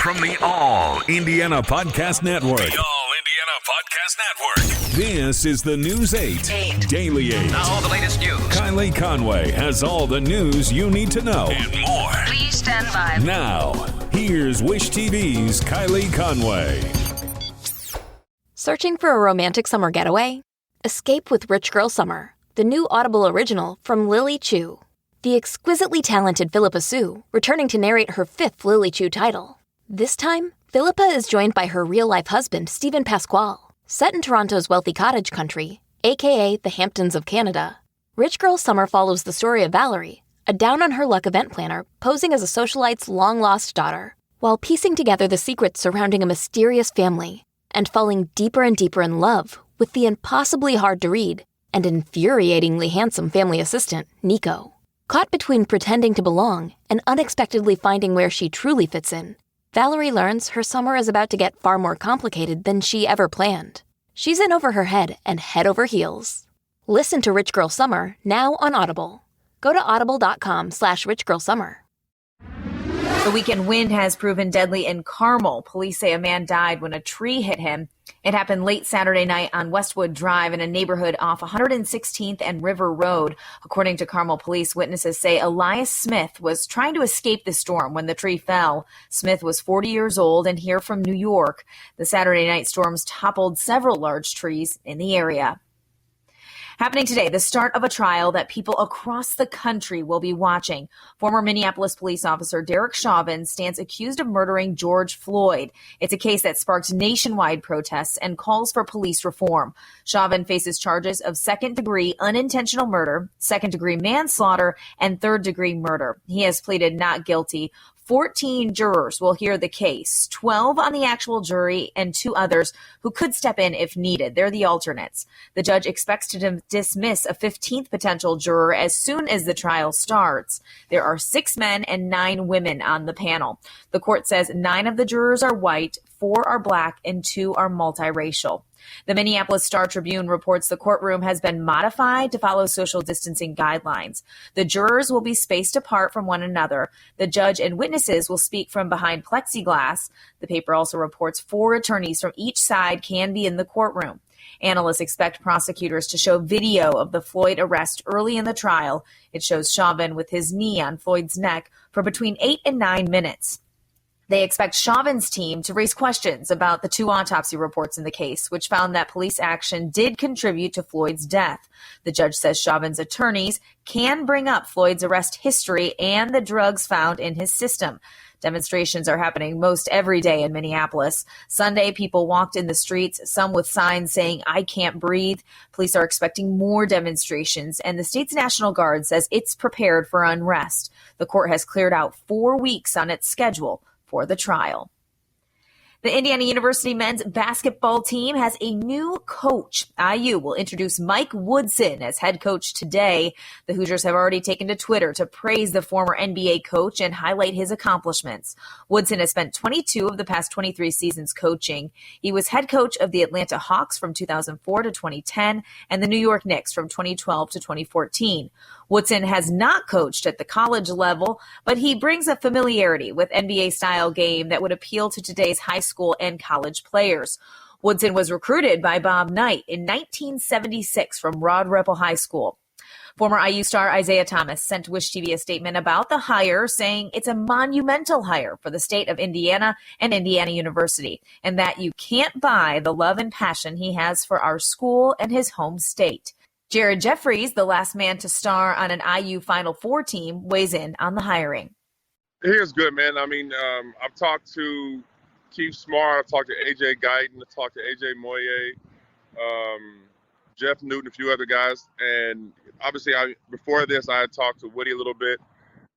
From the All Indiana Podcast Network. The All Indiana Podcast Network. This is the News 8 Daily 8. Now all the latest news. Kylie Conway has all the news you need to know. And more. Please stand by. Now, here's Wish TV's Kylie Conway. Searching for a romantic summer getaway? Escape with Rich Girl Summer, the new Audible original from Lily Chu. The exquisitely talented Philippa Sue, returning to narrate her 5th Lily Chu title. This time, Philippa is joined by her real-life husband, Stephen Pasquale. Set in Toronto's wealthy cottage country, aka the Hamptons of Canada, Rich Girl Summer follows the story of Valerie, a down-on-her-luck event planner posing as a socialite's long-lost daughter, while piecing together the secrets surrounding a mysterious family and falling deeper and deeper in love with the impossibly hard-to-read and infuriatingly handsome family assistant, Nico. Caught between pretending to belong and unexpectedly finding where she truly fits in, Valerie learns her summer is about to get far more complicated than she ever planned. She's in over her head and head over heels. Listen to Rich Girl Summer now on Audible. Go to audible.com/richgirlsummer. The weekend wind has proven deadly in Carmel. Police say a man died when a tree hit him. It happened late Saturday night on Westwood Drive in a neighborhood off 116th and River Road. According to Carmel police, witnesses say Elias Smith was trying to escape the storm when the tree fell. Smith was 40 years old and here from New York. The Saturday night storms toppled several large trees in the area. Happening today, the start of a trial that people across the country will be watching. Former Minneapolis police officer Derek Chauvin stands accused of murdering George Floyd. It's a case that sparked nationwide protests and calls for police reform. Chauvin faces charges of second-degree unintentional murder, second-degree manslaughter, and third-degree murder. He has pleaded not guilty. 14 jurors will hear the case, 12 on the actual jury and 2 others who could step in if needed. They're the alternates. The judge expects to dismiss a 15th potential juror as soon as the trial starts. There are 6 men and 9 women on the panel. The court says 9 of the jurors are white, 4 are black, and 2 are multiracial. The Minneapolis Star-Tribune reports the courtroom has been modified to follow social distancing guidelines. The jurors will be spaced apart from one another. The judge and witnesses will speak from behind plexiglass. The paper also reports 4 attorneys from each side can be in the courtroom. Analysts expect prosecutors to show video of the Floyd arrest early in the trial. It shows Chauvin with his knee on Floyd's neck for between 8 and 9 minutes. They expect Chauvin's team to raise questions about the 2 autopsy reports in the case, which found that police action did contribute to Floyd's death. The judge says Chauvin's attorneys can bring up Floyd's arrest history and the drugs found in his system. Demonstrations are happening most every day in Minneapolis. Sunday, people walked in the streets, some with signs saying, "I can't breathe." Police are expecting more demonstrations, and the state's National Guard says it's prepared for unrest. The court has cleared out 4 weeks on its schedule for the trial. The Indiana University men's basketball team has a new coach. IU will introduce Mike Woodson as head coach today. The Hoosiers have already taken to Twitter to praise the former NBA coach and highlight his accomplishments. Woodson has spent 22 of the past 23 seasons coaching. He was head coach of the Atlanta Hawks from 2004 to 2010 and the New York Knicks from 2012 to 2014. Woodson has not coached at the college level, but he brings a familiarity with NBA-style game that would appeal to today's high school and college players. Woodson was recruited by Bob Knight in 1976 from Rod Ripple High School. Former IU star Isaiah Thomas sent Wish TV a statement about the hire, saying it's a monumental hire for the state of Indiana and Indiana University, and that you can't buy the love and passion he has for our school and his home state. Jared Jeffries, the last man to star on an IU Final Four team, weighs in on the hiring. Here's good, man. I mean, I've talked to Keith Smart, I've talked to A.J. Guyton, I've talked to A.J. Moye, Jeff Newton, a few other guys. And obviously, before this, I had talked to Woody a little bit.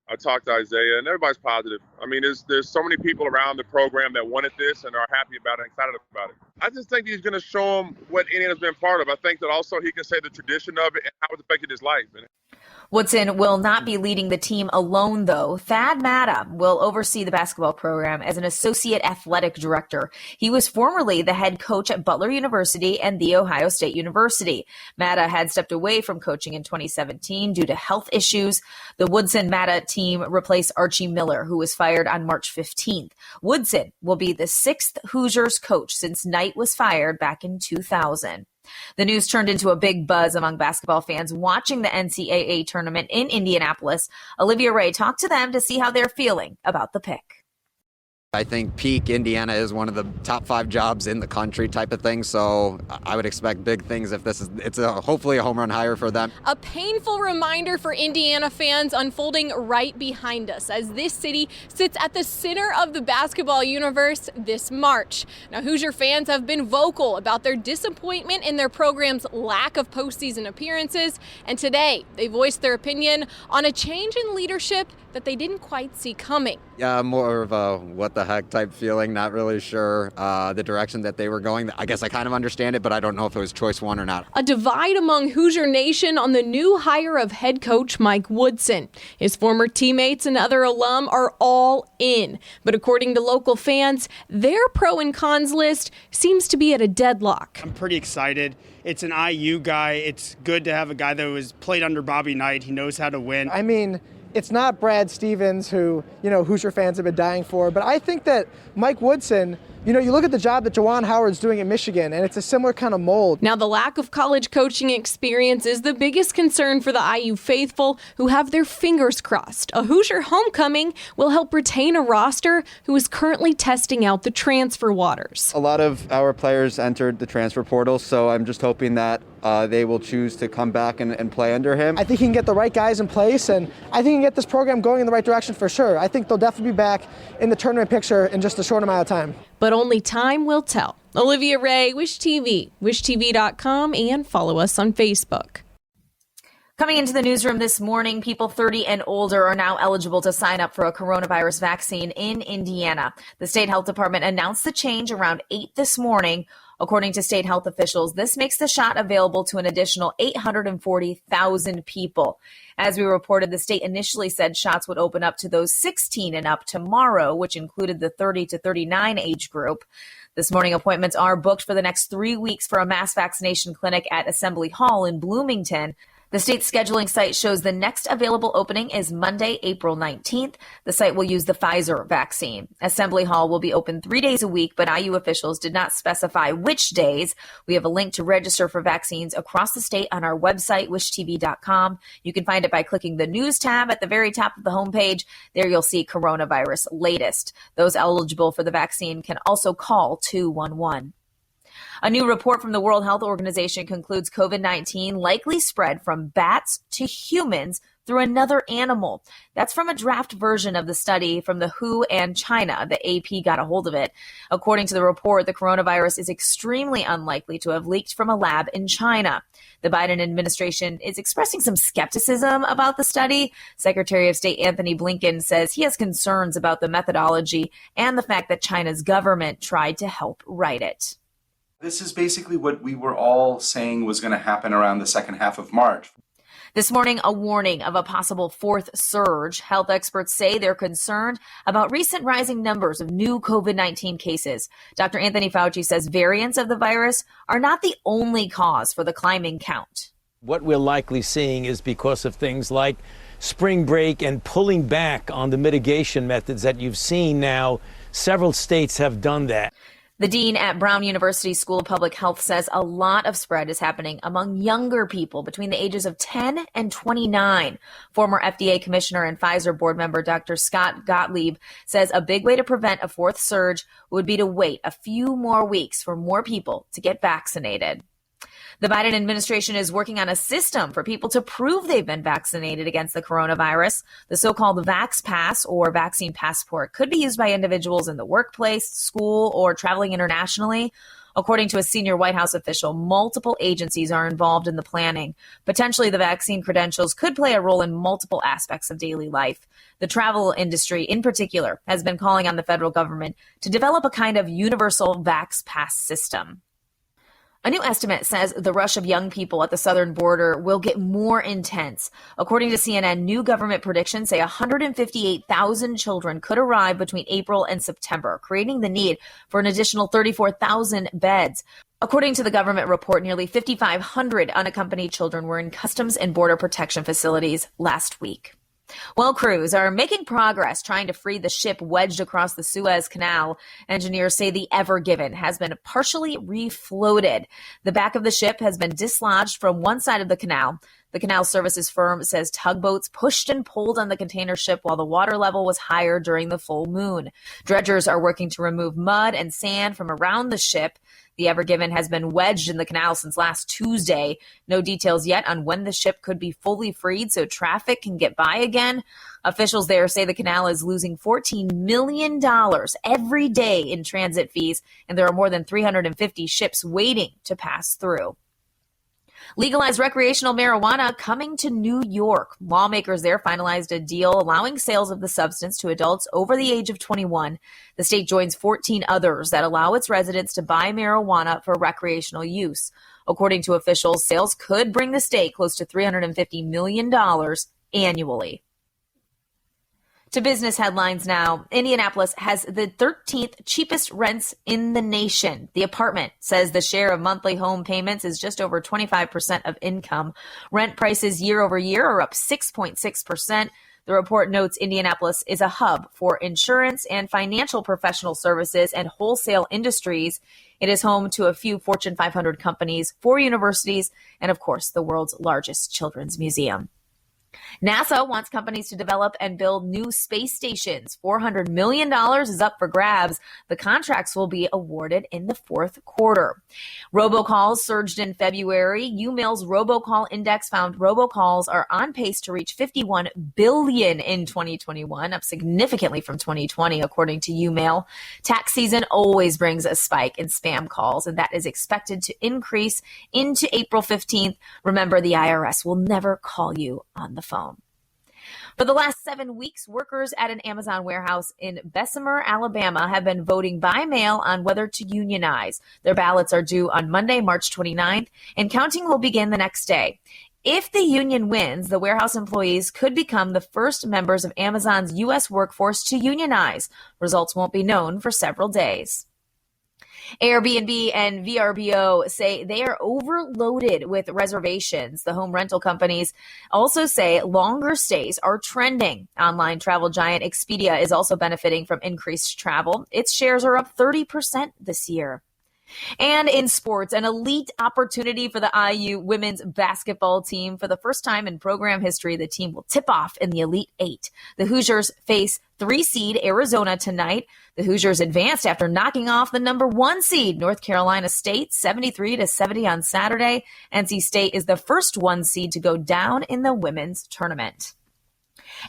I talked to Isaiah, and everybody's positive. I mean, there's so many people around the program that wanted this and are happy about it, excited about it. I just think he's going to show them what Indiana's been part of. I think that also he can say the tradition of it and how it's affected his life. Woodson will not be leading the team alone, though. Thad Matta will oversee the basketball program as an associate athletic director. He was formerly the head coach at Butler University and The Ohio State University. Matta had stepped away from coaching in 2017 due to health issues. The Woodson-Matta team replaced Archie Miller, who was fired on March 15th. Woodson will be the sixth Hoosiers coach since Knight was fired back in 2000. The news turned into a big buzz among basketball fans watching the NCAA tournament in Indianapolis. Olivia Ray talked to them to see how they're feeling about the pick. I think peak Indiana is one of the top 5 jobs in the country type of thing, so I would expect big things if it's hopefully a home run hire for them. A painful reminder for Indiana fans unfolding right behind us as this city sits at the center of the basketball universe this March. Now, Hoosier fans have been vocal about their disappointment in their program's lack of postseason appearances, and today they voiced their opinion on a change in leadership that they didn't quite see coming. Yeah, more of a what the heck type feeling, not really sure the direction that they were going. I guess I kind of understand it, but I don't know if it was choice one or not. A divide among Hoosier Nation on the new hire of head coach Mike Woodson. His former teammates and other alum are all in. But according to local fans, their pro and cons list seems to be at a deadlock. I'm pretty excited. It's an IU guy. It's good to have a guy that was played under Bobby Knight. He knows how to win. I mean, it's not Brad Stevens, who, Hoosier fans have been dying for, but I think that Mike Woodson, you look at the job that Juwan Howard's doing in Michigan, and it's a similar kind of mold. Now, the lack of college coaching experience is the biggest concern for the IU faithful, who have their fingers crossed. A Hoosier homecoming will help retain a roster who is currently testing out the transfer waters. A lot of our players entered the transfer portal, so I'm just hoping that they will choose to come back and play under him. I think he can get the right guys in place, and I think he can get this program going in the right direction for sure. I think they'll definitely be back in the tournament picture in just a short amount of time. But only time will tell. Olivia Ray, Wish TV, wishtv.com, and follow us on Facebook. Coming into the newsroom this morning, people 30 and older are now eligible to sign up for a coronavirus vaccine in Indiana. The state health department announced the change around 8 this morning. According to state health officials, this makes the shot available to an additional 840,000 people. As we reported, the state initially said shots would open up to those 16 and up tomorrow, which included the 30 to 39 age group. This morning, appointments are booked for the next 3 weeks for a mass vaccination clinic at Assembly Hall in Bloomington. The state's scheduling site shows the next available opening is Monday, April 19th. The site will use the Pfizer vaccine. Assembly Hall will be open 3 days a week, but IU officials did not specify which days. We have a link to register for vaccines across the state on our website, wishtv.com. You can find it by clicking the news tab at the very top of the homepage. There you'll see coronavirus latest. Those eligible for the vaccine can also call 211. A new report from the World Health Organization concludes COVID-19 likely spread from bats to humans through another animal. That's from a draft version of the study from the WHO and China. The AP got a hold of it. According to the report, the coronavirus is extremely unlikely to have leaked from a lab in China. The Biden administration is expressing some skepticism about the study. Secretary of State Anthony Blinken says he has concerns about the methodology and the fact that China's government tried to help write it. This is basically what we were all saying was going to happen around the second half of March. This morning, a warning of a possible fourth surge. Health experts say they're concerned about recent rising numbers of new COVID-19 cases. Dr. Anthony Fauci says variants of the virus are not the only cause for the climbing count. What we're likely seeing is because of things like spring break and pulling back on the mitigation methods that you've seen now. Several states have done that. The dean at Brown University School of Public Health says a lot of spread is happening among younger people between the ages of 10 and 29. Former FDA commissioner and Pfizer board member Dr. Scott Gottlieb says a big way to prevent a fourth surge would be to wait a few more weeks for more people to get vaccinated. The Biden administration is working on a system for people to prove they've been vaccinated against the coronavirus. The so-called Vax Pass or vaccine passport could be used by individuals in the workplace, school, or traveling internationally. According to a senior White House official, multiple agencies are involved in the planning. Potentially, the vaccine credentials could play a role in multiple aspects of daily life. The travel industry, in particular, has been calling on the federal government to develop a kind of universal Vax Pass system. A new estimate says the rush of young people at the southern border will get more intense. According to CNN, new government predictions say 158,000 children could arrive between April and September, creating the need for an additional 34,000 beds. According to the government report, nearly 5,500 unaccompanied children were in Customs and Border Protection facilities last week. Well, crews are making progress trying to free the ship wedged across the Suez Canal. Engineers say the Ever Given has been partially refloated. The back of the ship has been dislodged from one side of the canal. The canal services firm says tugboats pushed and pulled on the container ship while the water level was higher during the full moon. Dredgers are working to remove mud and sand from around the ship. The Ever Given has been wedged in the canal since last Tuesday. No details yet on when the ship could be fully freed so traffic can get by again. Officials there say the canal is losing $14 million every day in transit fees, and there are more than 350 ships waiting to pass through. Legalized recreational marijuana coming to New York. Lawmakers there finalized a deal allowing sales of the substance to adults over the age of 21. The state joins 14 others that allow its residents to buy marijuana for recreational use. According to officials, sales could bring the state close to $350 million annually. To business headlines now. Indianapolis has the 13th cheapest rents in the nation. The apartment says the share of monthly home payments is just over 25% of income. Rent prices year over year are up 6.6%. The report notes Indianapolis is a hub for insurance and financial professional services and wholesale industries. It is home to a few Fortune 500 companies, 4 universities, and of course, the world's largest children's museum. NASA wants companies to develop and build new space stations. $400 million is up for grabs. The contracts will be awarded in the fourth quarter. Robocalls surged in February. UMail's robocall index found robocalls are on pace to reach 51 billion in 2021, up significantly from 2020, according to UMail. Tax season always brings a spike in spam calls, and that is expected to increase into April 15th. Remember, the IRS will never call you on the phone. For the last 7 weeks, workers at an Amazon warehouse in Bessemer, Alabama, have been voting by mail on whether to unionize. Their ballots are due on Monday, March 29th, and counting will begin the next day. If the union wins, the warehouse employees could become the first members of Amazon's U.S. workforce to unionize. Results won't be known for several days. Airbnb and VRBO say they are overloaded with reservations. The home rental companies also say longer stays are trending. Online travel giant Expedia is also benefiting from increased travel. Its shares are up 30% this year. And in sports, an elite opportunity for the IU women's basketball team. For the first time in program history, the team will tip off in the Elite Eight. The Hoosiers face 3-seed Arizona tonight. The Hoosiers advanced after knocking off the number 1 seed North Carolina State 73-70 on Saturday. NC State is the first 1 seed to go down in the women's tournament.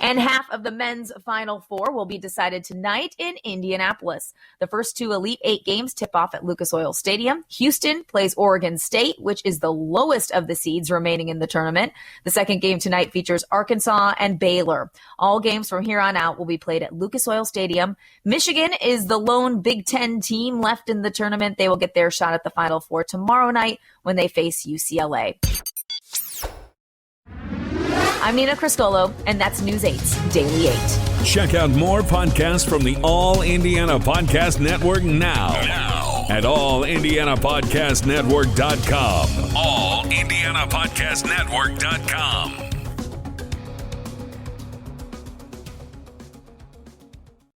And half of the men's Final Four will be decided tonight in Indianapolis. The first 2 Elite Eight games tip off at Lucas Oil Stadium. Houston plays Oregon State, which is the lowest of the seeds remaining in the tournament. The second game tonight features Arkansas and Baylor. All games from here on out will be played at Lucas Oil Stadium. Michigan is the lone Big Ten team left in the tournament. They will get their shot at the Final Four tomorrow night when they face UCLA. I'm Nina Cristolo, and that's News 8's Daily 8. Check out more podcasts from the All Indiana Podcast Network now at allindianapodcastnetwork.com. allindianapodcastnetwork.com.